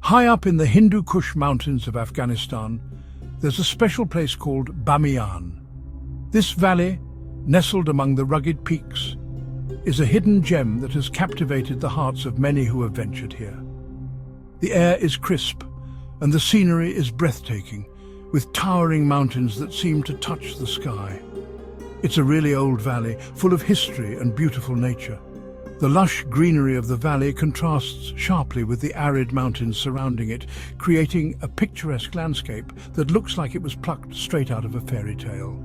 High up in the Hindu Kush mountains of Afghanistan, there's a special place called Bamiyan. This valley, nestled among the rugged peaks, is a hidden gem that has captivated the hearts of many who have ventured here. The air is crisp, and the scenery is breathtaking, with towering mountains that seem to touch the sky. It's a really old valley, full of history and beautiful nature. The lush greenery of the valley contrasts sharply with the arid mountains surrounding it, creating a picturesque landscape that looks like it was plucked straight out of a fairy tale.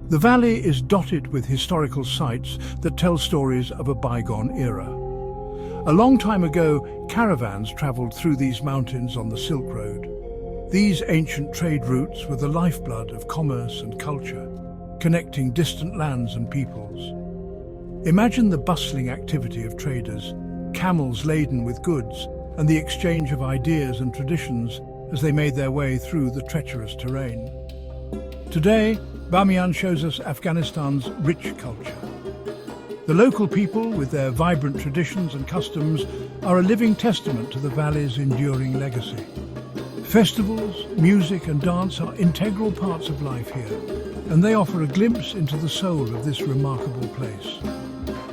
The valley is dotted with historical sites that tell stories of a bygone era. A long time ago, caravans traveled through these mountains on the Silk Road. These ancient trade routes were the lifeblood of commerce and culture, connecting distant lands and peoples. Imagine the bustling activity of traders, camels laden with goods, and the exchange of ideas and traditions as they made their way through the treacherous terrain. Today, Bamiyan shows us Afghanistan's rich culture. The local people, with their vibrant traditions and customs, are a living testament to the valley's enduring legacy. Festivals, music and dance are integral parts of life here, and they offer a glimpse into the soul of this remarkable place.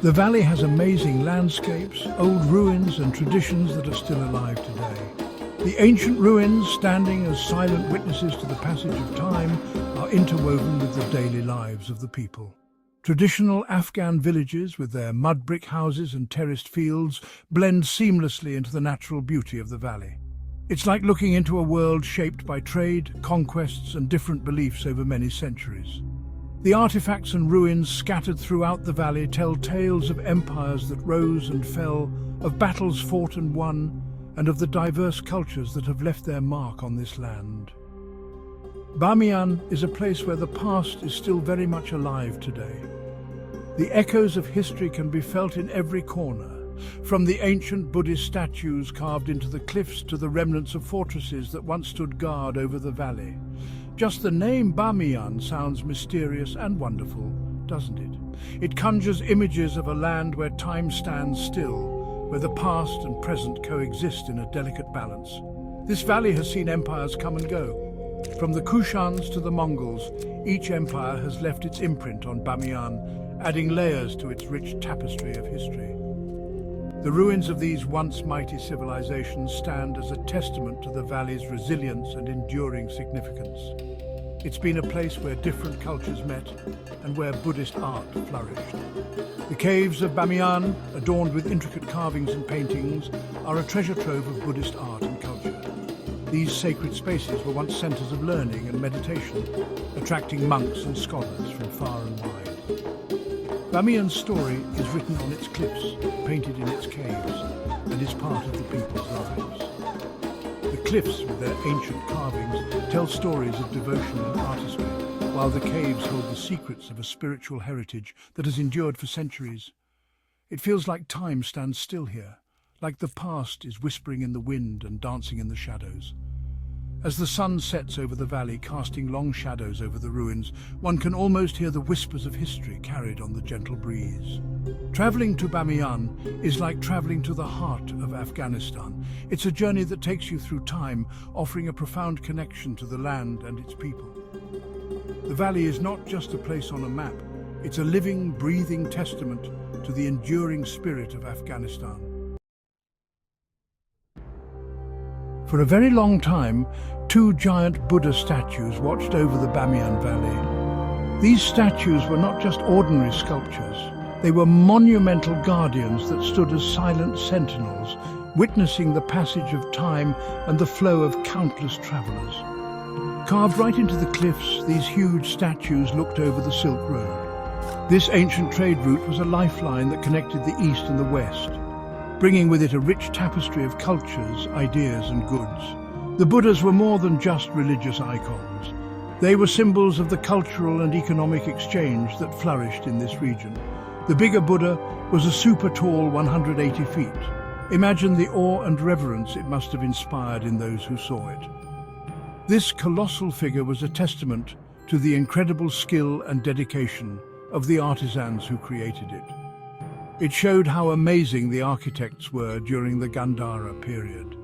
The valley has amazing landscapes, old ruins and traditions that are still alive today. The ancient ruins, standing as silent witnesses to the passage of time, are interwoven with the daily lives of the people. Traditional Afghan villages, with their mud brick houses and terraced fields, blend seamlessly into the natural beauty of the valley. It's like looking into a world shaped by trade, conquests and different beliefs over many centuries. The artifacts and ruins scattered throughout the valley tell tales of empires that rose and fell, of battles fought and won, and of the diverse cultures that have left their mark on this land. Bamiyan is a place where the past is still very much alive today. The echoes of history can be felt in every corner, from the ancient Buddhist statues carved into the cliffs to the remnants of fortresses that once stood guard over the valley. Just the name Bamiyan sounds mysterious and wonderful, doesn't it? It conjures images of a land where time stands still, where the past and present coexist in a delicate balance. This valley has seen empires come and go. From the Kushans to the Mongols, each empire has left its imprint on Bamiyan, adding layers to its rich tapestry of history. The ruins of these once mighty civilizations stand as a testament to the valley's resilience and enduring significance. It's been a place where different cultures met and where Buddhist art flourished. The caves of Bamiyan, adorned with intricate carvings and paintings, are a treasure trove of Buddhist art and culture. These sacred spaces were once centers of learning and meditation, attracting monks and scholars from far and wide. Bamiyan's story is written on its cliffs, painted in its caves, and is part of the people's lives. The cliffs, with their ancient carvings, tell stories of devotion and artistry, while the caves hold the secrets of a spiritual heritage that has endured for centuries. It feels like time stands still here, like the past is whispering in the wind and dancing in the shadows. As the sun sets over the valley, casting long shadows over the ruins, one can almost hear the whispers of history carried on the gentle breeze. Traveling to Bamiyan is like traveling to the heart of Afghanistan. It's a journey that takes you through time, offering a profound connection to the land and its people. The valley is not just a place on a map. It's a living, breathing testament to the enduring spirit of Afghanistan. For a very long time, two giant Buddha statues watched over the Bamiyan Valley. These statues were not just ordinary sculptures. They were monumental guardians that stood as silent sentinels, witnessing the passage of time and the flow of countless travelers. Carved right into the cliffs, these huge statues looked over the Silk Road. This ancient trade route was a lifeline that connected the East and the West, bringing with it a rich tapestry of cultures, ideas and goods. The Buddhas were more than just religious icons. They were symbols of the cultural and economic exchange that flourished in this region. The bigger Buddha was a super tall 180 feet. Imagine the awe and reverence it must have inspired in those who saw it. This colossal figure was a testament to the incredible skill and dedication of the artisans who created it. It showed how amazing the architects were during the Gandhara period.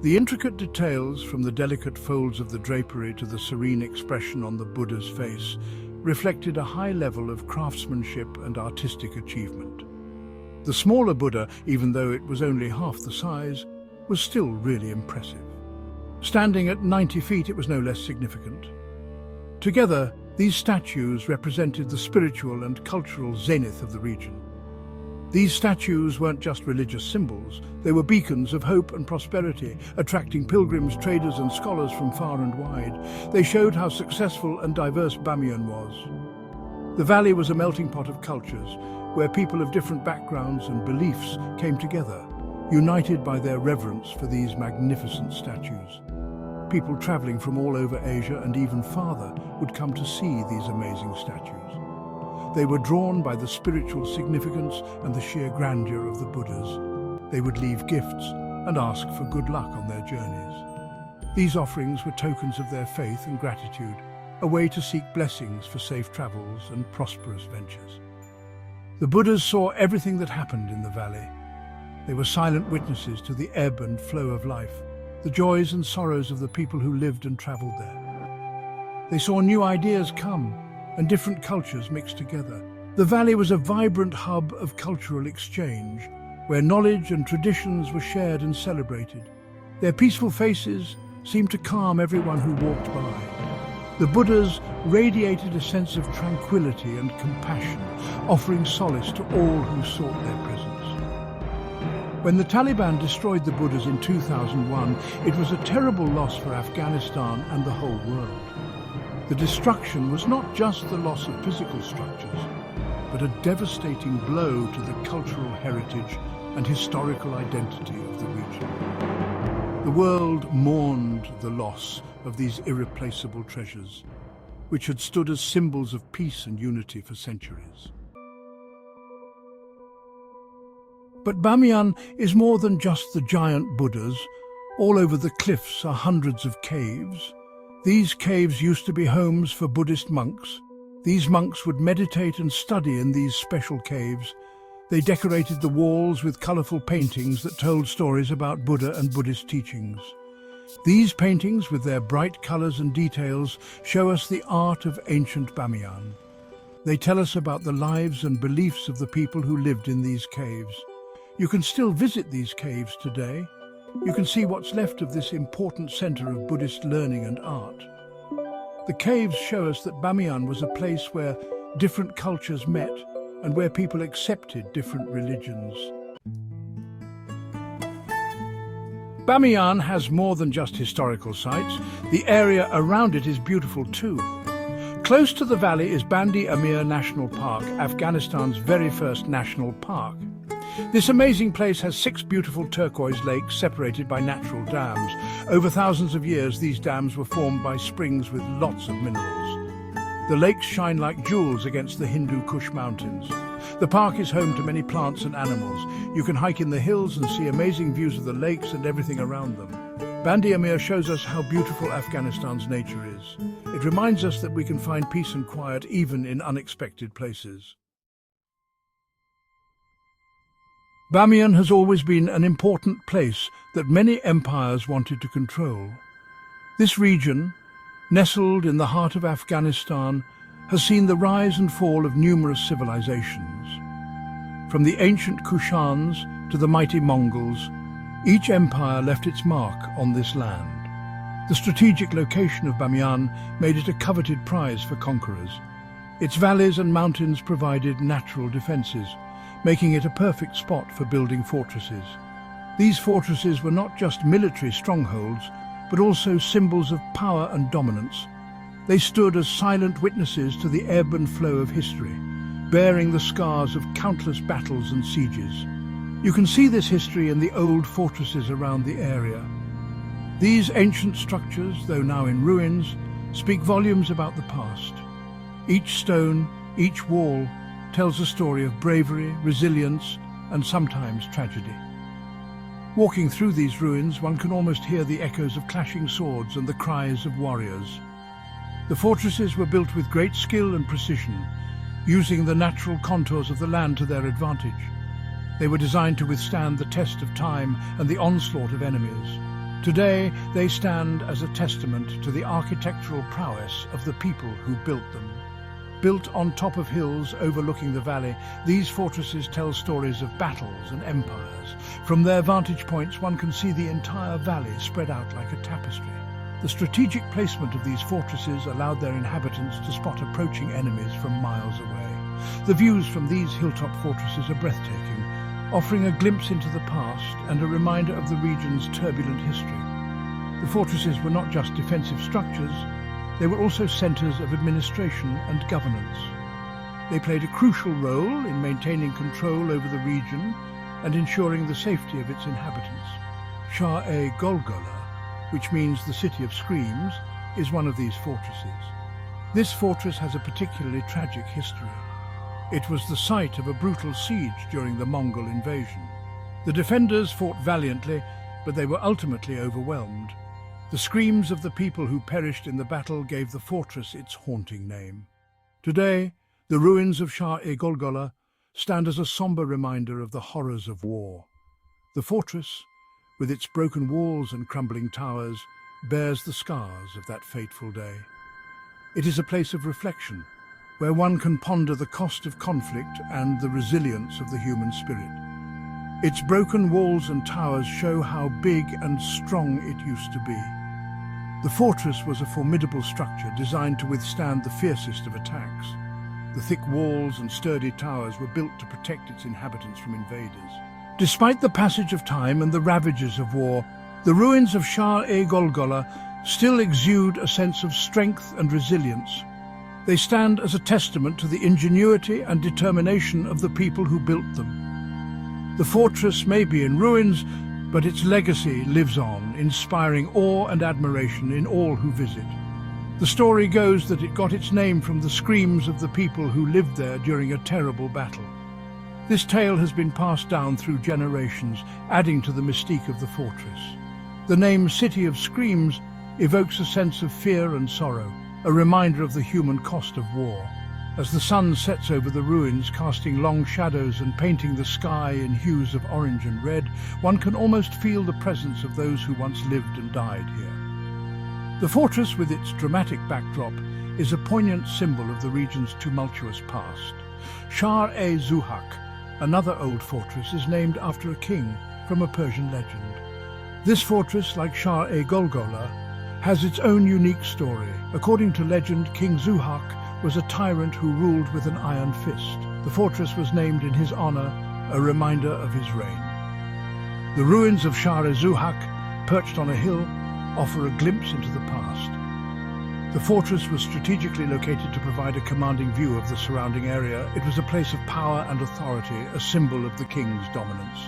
The intricate details, from the delicate folds of the drapery to the serene expression on the Buddha's face, reflected a high level of craftsmanship and artistic achievement. The smaller Buddha, even though it was only half the size, was still really impressive. Standing at 90 feet, it was no less significant. Together, these statues represented the spiritual and cultural zenith of the region. These statues weren't just religious symbols, they were beacons of hope and prosperity, attracting pilgrims, traders and scholars from far and wide. They showed how successful and diverse Bamiyan was. The valley was a melting pot of cultures, where people of different backgrounds and beliefs came together, united by their reverence for these magnificent statues. People traveling from all over Asia and even farther would come to see these amazing statues. They were drawn by the spiritual significance and the sheer grandeur of the Buddhas. They would leave gifts and ask for good luck on their journeys. These offerings were tokens of their faith and gratitude, a way to seek blessings for safe travels and prosperous ventures. The Buddhas saw everything that happened in the valley. They were silent witnesses to the ebb and flow of life, the joys and sorrows of the people who lived and traveled there. They saw new ideas come and different cultures mixed together. The valley was a vibrant hub of cultural exchange, where knowledge and traditions were shared and celebrated. Their peaceful faces seemed to calm everyone who walked by. The Buddhas radiated a sense of tranquility and compassion, offering solace to all who sought their presence. When the Taliban destroyed the Buddhas in 2001, it was a terrible loss for Afghanistan and the whole world. The destruction was not just the loss of physical structures, but a devastating blow to the cultural heritage and historical identity of the region. The world mourned the loss of these irreplaceable treasures, which had stood as symbols of peace and unity for centuries. But Bamiyan is more than just the giant Buddhas. All over the cliffs are hundreds of caves. These caves used to be homes for Buddhist monks. These monks would meditate and study in these special caves. They decorated the walls with colorful paintings that told stories about Buddha and Buddhist teachings. These paintings, with their bright colors and details, show us the art of ancient Bamiyan. They tell us about the lives and beliefs of the people who lived in these caves. You can still visit these caves today. You can see what's left of this important center of Buddhist learning and art. The caves show us that Bamiyan was a place where different cultures met and where people accepted different religions. Bamiyan has more than just historical sites. The area around it is beautiful too. Close to the valley is Band-e-Amir National Park, Afghanistan's very first national park. This amazing place has 6 beautiful turquoise lakes separated by natural dams. Over thousands of years, these dams were formed by springs with lots of minerals. The lakes shine like jewels against the Hindu Kush mountains. The park is home to many plants and animals. You can hike in the hills and see amazing views of the lakes and everything around them. Band-e-Amir shows us how beautiful Afghanistan's nature is. It reminds us that we can find peace and quiet even in unexpected places. Bamiyan has always been an important place that many empires wanted to control. This region, nestled in the heart of Afghanistan, has seen the rise and fall of numerous civilizations. From the ancient Kushans to the mighty Mongols, each empire left its mark on this land. The strategic location of Bamiyan made it a coveted prize for conquerors. Its valleys and mountains provided natural defenses, making it a perfect spot for building fortresses. These fortresses were not just military strongholds, but also symbols of power and dominance. They stood as silent witnesses to the ebb and flow of history, bearing the scars of countless battles and sieges. You can see this history in the old fortresses around the area. These ancient structures, though now in ruins, speak volumes about the past. Each stone, each wall, tells a story of bravery, resilience, and sometimes tragedy. Walking through these ruins, one can almost hear the echoes of clashing swords and the cries of warriors. The fortresses were built with great skill and precision, using the natural contours of the land to their advantage. They were designed to withstand the test of time and the onslaught of enemies. Today, they stand as a testament to the architectural prowess of the people who built them. Built on top of hills overlooking the valley, these fortresses tell stories of battles and empires. From their vantage points, one can see the entire valley spread out like a tapestry. The strategic placement of these fortresses allowed their inhabitants to spot approaching enemies from miles away. The views from these hilltop fortresses are breathtaking, offering a glimpse into the past and a reminder of the region's turbulent history. The fortresses were not just defensive structures, they were also centers of administration and governance. They played a crucial role in maintaining control over the region and ensuring the safety of its inhabitants. Shah-e-Golgola, which means the City of Screams, is one of these fortresses. This fortress has a particularly tragic history. It was the site of a brutal siege during the Mongol invasion. The defenders fought valiantly, but they were ultimately overwhelmed. The screams of the people who perished in the battle gave the fortress its haunting name. Today, the ruins of Shah-e-Golgola stand as a somber reminder of the horrors of war. The fortress, with its broken walls and crumbling towers, bears the scars of that fateful day. It is a place of reflection, where one can ponder the cost of conflict and the resilience of the human spirit. Its broken walls and towers show how big and strong it used to be. The fortress was a formidable structure designed to withstand the fiercest of attacks. The thick walls and sturdy towers were built to protect its inhabitants from invaders. Despite the passage of time and the ravages of war, the ruins of Shah-e-Golgola still exude a sense of strength and resilience. They stand as a testament to the ingenuity and determination of the people who built them. The fortress may be in ruins, but its legacy lives on, inspiring awe and admiration in all who visit. The story goes that it got its name from the screams of the people who lived there during a terrible battle. This tale has been passed down through generations, adding to the mystique of the fortress. The name City of Screams evokes a sense of fear and sorrow, a reminder of the human cost of war. As the sun sets over the ruins, casting long shadows and painting the sky in hues of orange and red, one can almost feel the presence of those who once lived and died here. The fortress, with its dramatic backdrop, is a poignant symbol of the region's tumultuous past. Shah-e-Zuhak, another old fortress, is named after a king from a Persian legend. This fortress, like Shah-e-Golgola, has its own unique story. According to legend, King Zuhak was a tyrant who ruled with an iron fist. The fortress was named in his honor, a reminder of his reign. The ruins of Shah-e-Zuhak, perched on a hill, offer a glimpse into the past. The fortress was strategically located to provide a commanding view of the surrounding area. It was a place of power and authority, a symbol of the king's dominance.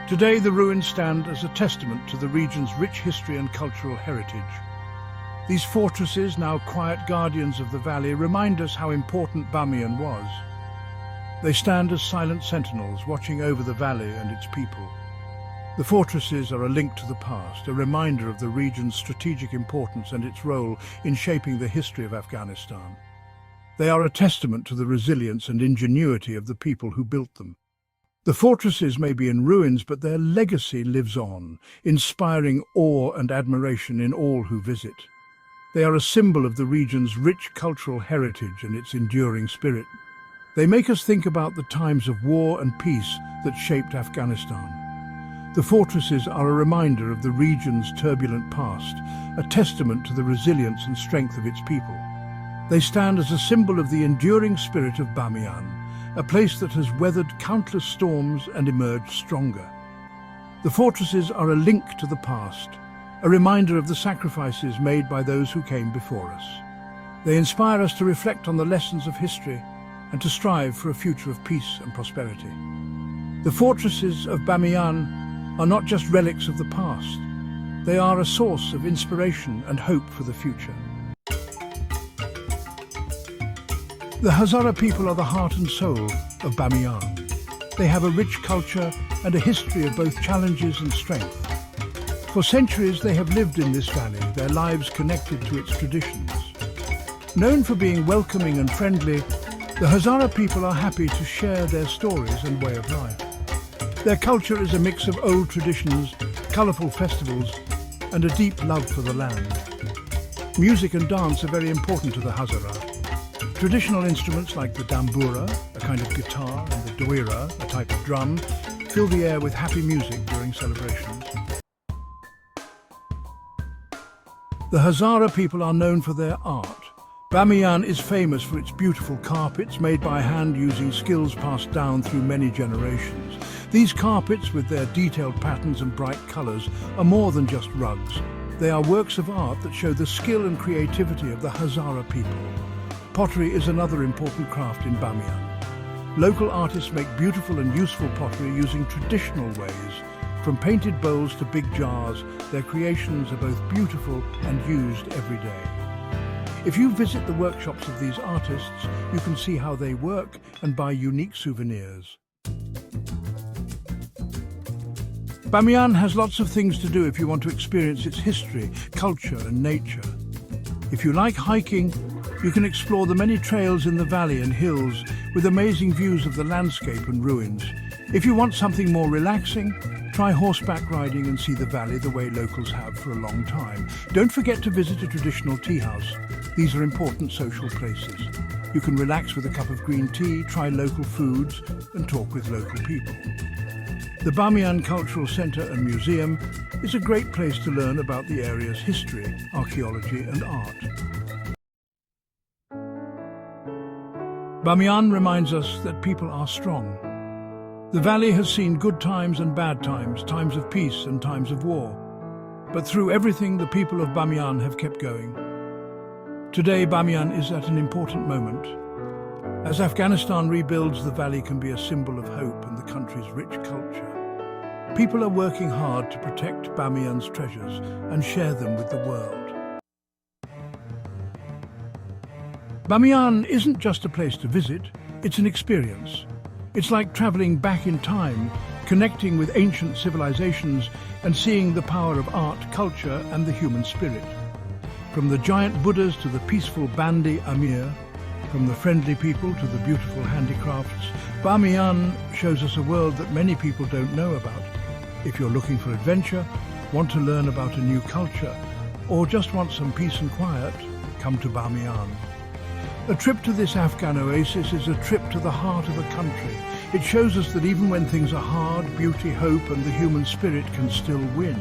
Today, the ruins stand as a testament to the region's rich history and cultural heritage. These fortresses, now quiet guardians of the valley, remind us how important Bamiyan was. They stand as silent sentinels, watching over the valley and its people. The fortresses are a link to the past, a reminder of the region's strategic importance and its role in shaping the history of Afghanistan. They are a testament to the resilience and ingenuity of the people who built them. The fortresses may be in ruins, but their legacy lives on, inspiring awe and admiration in all who visit. They are a symbol of the region's rich cultural heritage and its enduring spirit. They make us think about the times of war and peace that shaped Afghanistan. The fortresses are a reminder of the region's turbulent past, a testament to the resilience and strength of its people. They stand as a symbol of the enduring spirit of Bamiyan, a place that has weathered countless storms and emerged stronger. The fortresses are a link to the past, a reminder of the sacrifices made by those who came before us. They inspire us to reflect on the lessons of history and to strive for a future of peace and prosperity. The fortresses of Bamiyan are not just relics of the past. They are a source of inspiration and hope for the future. The Hazara people are the heart and soul of Bamiyan. They have a rich culture and a history of both challenges and strength. For centuries they have lived in this valley, their lives connected to its traditions. Known for being welcoming and friendly, the Hazara people are happy to share their stories and way of life. Their culture is a mix of old traditions, colourful festivals, and a deep love for the land. Music and dance are very important to the Hazara. Traditional instruments like the dambura, a kind of guitar, and the doira, a type of drum, fill the air with happy music during celebrations. The Hazara people are known for their art. Bamiyan is famous for its beautiful carpets made by hand using skills passed down through many generations. These carpets, with their detailed patterns and bright colours, are more than just rugs. They are works of art that show the skill and creativity of the Hazara people. Pottery is another important craft in Bamiyan. Local artists make beautiful and useful pottery using traditional ways. From painted bowls to big jars, their creations are both beautiful and used every day. If you visit the workshops of these artists, you can see how they work and buy unique souvenirs. Bamiyan has lots of things to do if you want to experience its history, culture and nature. If you like hiking, you can explore the many trails in the valley and hills with amazing views of the landscape and ruins. If you want something more relaxing, try horseback riding and see the valley the way locals have for a long time. Don't forget to visit a traditional tea house. These are important social places. You can relax with a cup of green tea, try local foods and talk with local people. The Bamiyan Cultural Centre and Museum is a great place to learn about the area's history, archaeology and art. Bamiyan reminds us that people are strong. The valley has seen good times and bad times, times of peace and times of war. But through everything, the people of Bamiyan have kept going. Today, Bamiyan is at an important moment. As Afghanistan rebuilds, the valley can be a symbol of hope and the country's rich culture. People are working hard to protect Bamiyan's treasures and share them with the world. Bamiyan isn't just a place to visit, it's an experience. It's like traveling back in time, connecting with ancient civilizations and seeing the power of art, culture and the human spirit. From the giant Buddhas to the peaceful Band-e-Amir, from the friendly people to the beautiful handicrafts, Bamiyan shows us a world that many people don't know about. If you're looking for adventure, want to learn about a new culture, or just want some peace and quiet, come to Bamiyan. A trip to this Afghan oasis is a trip to the heart of a country. It shows us that even when things are hard, beauty, hope and the human spirit can still win.